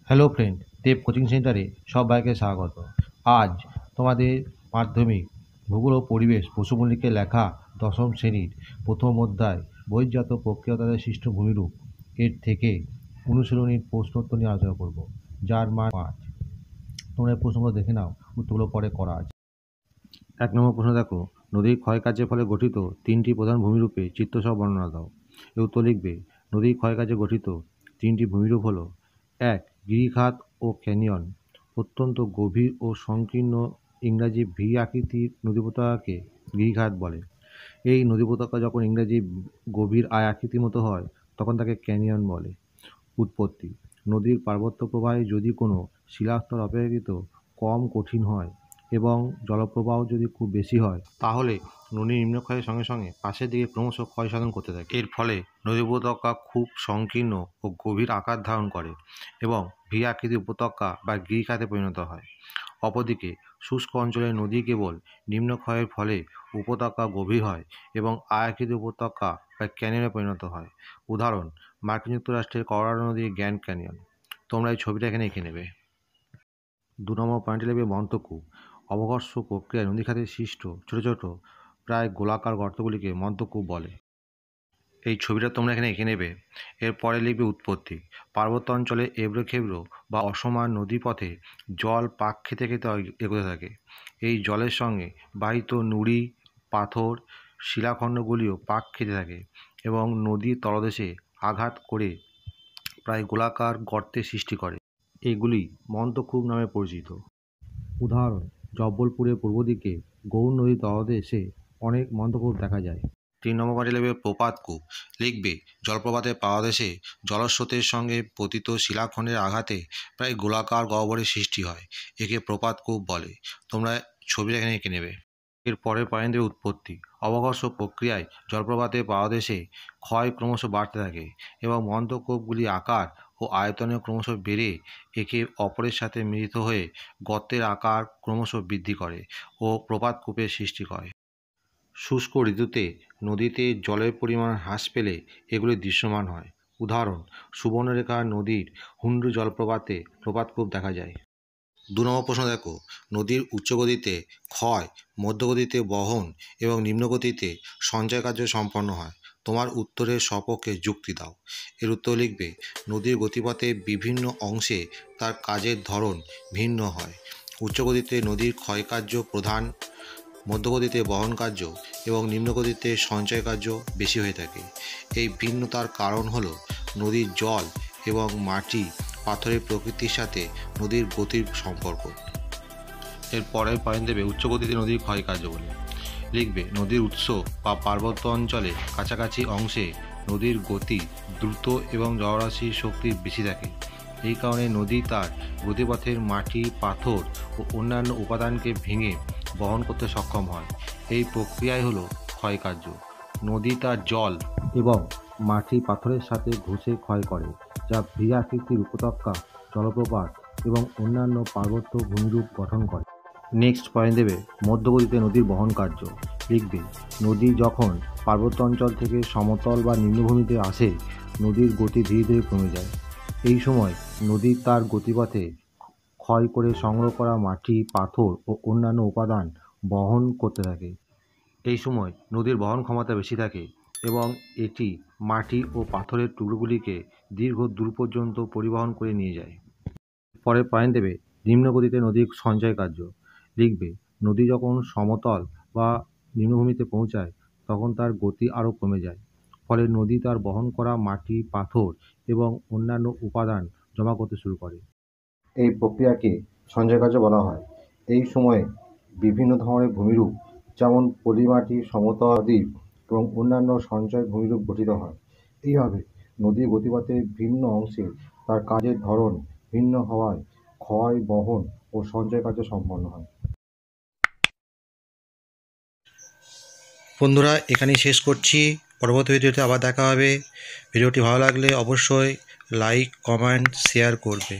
Hello friend, দেব coaching সেন্টারে সবাইকে স্বাগত। আজ তোমাদের মাধ্যমিক ভূগোল ও পরিবেশ বসুমল্লিকের লেখা দশম শ্রেণীর প্রথম অধ্যায় বহির্জাত প্রক্রিয়াতে সৃষ্ট ভূমিরূপ এর থেকে অনুশীলনীর প্রশ্নোত্তর নিয়ে আলোচনা করব, যার মান 5। তোমরা এই প্রশ্নগুলো দেখে নাও, উত্তরগুলো পরে করা আছে। 1 নম্বর প্রশ্ন দেখো, নদীর ক্ষয়কার্যের ফলে গঠিত 3টি প্রধান ভূমিরূপে চিত্রসহ বর্ণনা দাও। এর উত্তর লিখবে, নদীর ক্ষয়কার্যে গঠিত 3টি ভূমিরূপ হলো: 1. গিরিখাত ও ক্যানিয়ন। অত্যন্ত গভীর ও সংকীর্ণ ইংরাজি ভি আকৃতির নদী উপত্যকাকে গিরিখাত বলে। এই নদী উপত্যকা যখন ইংরাজি গভীর আয় আকৃতির মতো হয় তখন তাকে ক্যানিয়ন বলে। উৎপত্তি: নদীর পার্বত্য প্রবাহে যদি কোনো শিলাস্তর অপেক্ষাকৃত কম কঠিন হয় এবং জলপ্রবাহ যদি খুব বেশি হয় তাহলে নদী নিম্নক্ষয়ের সঙ্গে সঙ্গে পাশের দিকে ক্রমশ ক্ষয় সাধন করতে থাকে। এর ফলে নদী উপত্যকা খুব সংকীর্ণ ও গভীর আকার ধারণ করে এবং ভি আকৃতির উপত্যকা বা গিরিখাতে পরিণত হয়। অপরদিকে শুষ্ক অঞ্চলের নদী কেবল নিম্নক্ষয়ের ফলে উপত্যকা গভীর হয় এবং আয়াকৃতির উপত্যকা বা ক্যানিয়নে পরিণত হয়। উদাহরণ: মার্কিন যুক্তরাষ্ট্রের কলোরাডো নদীর গ্র্যান্ড ক্যানিয়ন। তোমরা এই ছবিটা এখানে এঁকে নেবে। 2 নম্বর পয়েন্টে লিখবে মন্থকূপ। অবঘর্ষ প্রক্রিয়ায় নদীখাতে সৃষ্ট ছোট ছোট প্রায় গোলাকার গর্তগুলিকে মন্থকূপ বলে। এই ছবিটা তোমরা এখানে এঁকে নেবে। এরপরে লিখবে উৎপত্তি। পার্বত্য অঞ্চলে এবড়ো খেবড়ো বা অসমান নদীপথে জল পাক খেতে খেতে এগোতে থাকে। এই জলের সঙ্গে বাহিত নুড়ি, পাথর, শিলাখণ্ডগুলিও পাক খেতে থাকে এবং নদীর তলদেশে আঘাত করে প্রায় গোলাকার গর্তের সৃষ্টি করে। এগুলি মন্থকূপ নামে পরিচিত। উদাহরণ: জব্বলপুরের পূর্ব দিকে গৌর নদীর তলদেশে অনেক মন্থকূপ দেখা যায়। 3 নম্বর পয়েন্টে লিখবে প্রপাতকূপ। লিখবে, জলপ্রপাতের পাদদেশে জলস্রোতের সঙ্গে পতিত শিলাখণ্ডের আঘাতে প্রায় গোলাকার গহ্বরের সৃষ্টি হয়। একে প্রপাতকূপ বলে। তোমরা ছবিটা এখানে এঁকে নেবে। এর পরের পয়েন্টের উৎপত্তি। অবঘর্ষ প্রক্রিয়ায় জলপ্রপাতের পাদদেশে ক্ষয় ক্রমশ বাড়তে থাকে এবং মন্থকূপগুলি আকার ও আয়তনে ক্রমশ বেড়ে একে অপরের সাথে মিলিত হয়ে গর্তের আকার ক্রমশ বৃদ্ধি করে ও প্রপাতকূপের সৃষ্টি করে। শুষ্ক ঋতুতে নদীতে জলের পরিমাণ হ্রাস পেলে এগুলি দৃশ্যমান হয়। উদাহরণ: সুবর্ণরেখা নদীর হুন্ডু জলপ্রপাতে প্রপাতকূপ দেখা যায়। 2 নম্বর প্রশ্ন দেখো, নদীর উচ্চগতিতে ক্ষয়, মধ্যগতিতে বহন এবং নিম্নগতিতে সঞ্চয় কার্য সম্পন্ন হয়। তোমার উত্তরের সপক্ষে যুক্তি দাও। এর উত্তর লিখবে, নদীর গতিপথে বিভিন্ন অংশে তার কাজের ধরন ভিন্ন হয়। উচ্চগতিতে নদীর ক্ষয়কার্য প্রধান, মধ্যগতিতে বহন কার্য এবং নিম্নগতিতে সঞ্চয় কার্য বেশি হয়ে থাকে। এই ভিন্নতার কারণ হল নদীর জল এবং মাটি পাথরের প্রকৃতির সাথে নদীর গতির সম্পর্ক। এর পরের পয়েন্ট দেবে উচ্চগতিতে নদীর ক্ষয়কার্য বলে। লিখবে, নদীর উৎস বা পার্বত্য অঞ্চলে কাছাকাছি অংশে নদীর গতি দ্রুত এবং জলরাশির শক্তি বেশি থাকে। এই কারণে নদী তার গতিপথের মাটি, পাথর ও অন্যান্য উপাদানকে ভেঙে বহন করতে সক্ষম হয়। এই প্রক্রিয়াই হলো ক্ষয়কার্য। নদী তার জল এবং মাটি পাথরের সাথে ঘষে ক্ষয় করে, যা ভি আকৃতির উপত্যকা, জলপ্রপাত এবং অন্যান্য পার্বত্য ভূমিরূপ গঠন করে। নেক্সট পয়েন্ট দেবে মধ্যগতিতে নদীর বহন কার্য। লিখবে, নদী যখন পার্বত্য অঞ্চল থেকে সমতল বা নিম্নভূমিতে আসে নদীর গতি ধীরে ধীরে কমে যায়। এই সময় নদী তার গতিপথে ক্ষয় করে সংগ্রহ করা মাটি, পাথর ও অন্যান্য উপাদান বহন করতে থাকে। এই সময় নদীর বহন ক্ষমতা বেশি থাকে এবং এটি মাটি ও পাথরের টুকরোগুলিকে দীর্ঘ দূর পর্যন্ত পরিবহন করে নিয়ে যায়। পরের পয়েন্ট দেবে নিম্নগতিতে নদীর সঞ্চয় কার্য। লিখবে, নদী যখন সমতল বা নিম্নভূমিতে পৌঁছায় তখন তার গতি আরও কমে যায়। ফলে নদী তার বহন করা মাটি, পাথর এবং অন্যান্য উপাদান জমা করতে শুরু করে। এই প্রক্রিয়াকে সঞ্চয় কার্য বলা হয়। এই সময়ে বিভিন্ন ধরনের ভূমিরূপ যেমন পলিমাটি, সমতল দ্বীপ এবং অন্যান্য সঞ্চয় ভূমিরূপ গঠিত হয়। এইভাবে নদীর গতিপথের ভিন্ন অংশে তার কাজের ধরন ভিন্ন হওয়ায় ক্ষয়, বহন ও সঞ্চয় কার্য সম্পন্ন হয়। বন্ধুরা, এখানেই শেষ করছি। পরবর্তী ভিডিওতে আবার দেখা হবে। ভিডিওটি ভালো লাগলে অবশ্যই লাইক, কমেন্ট, শেয়ার করবে।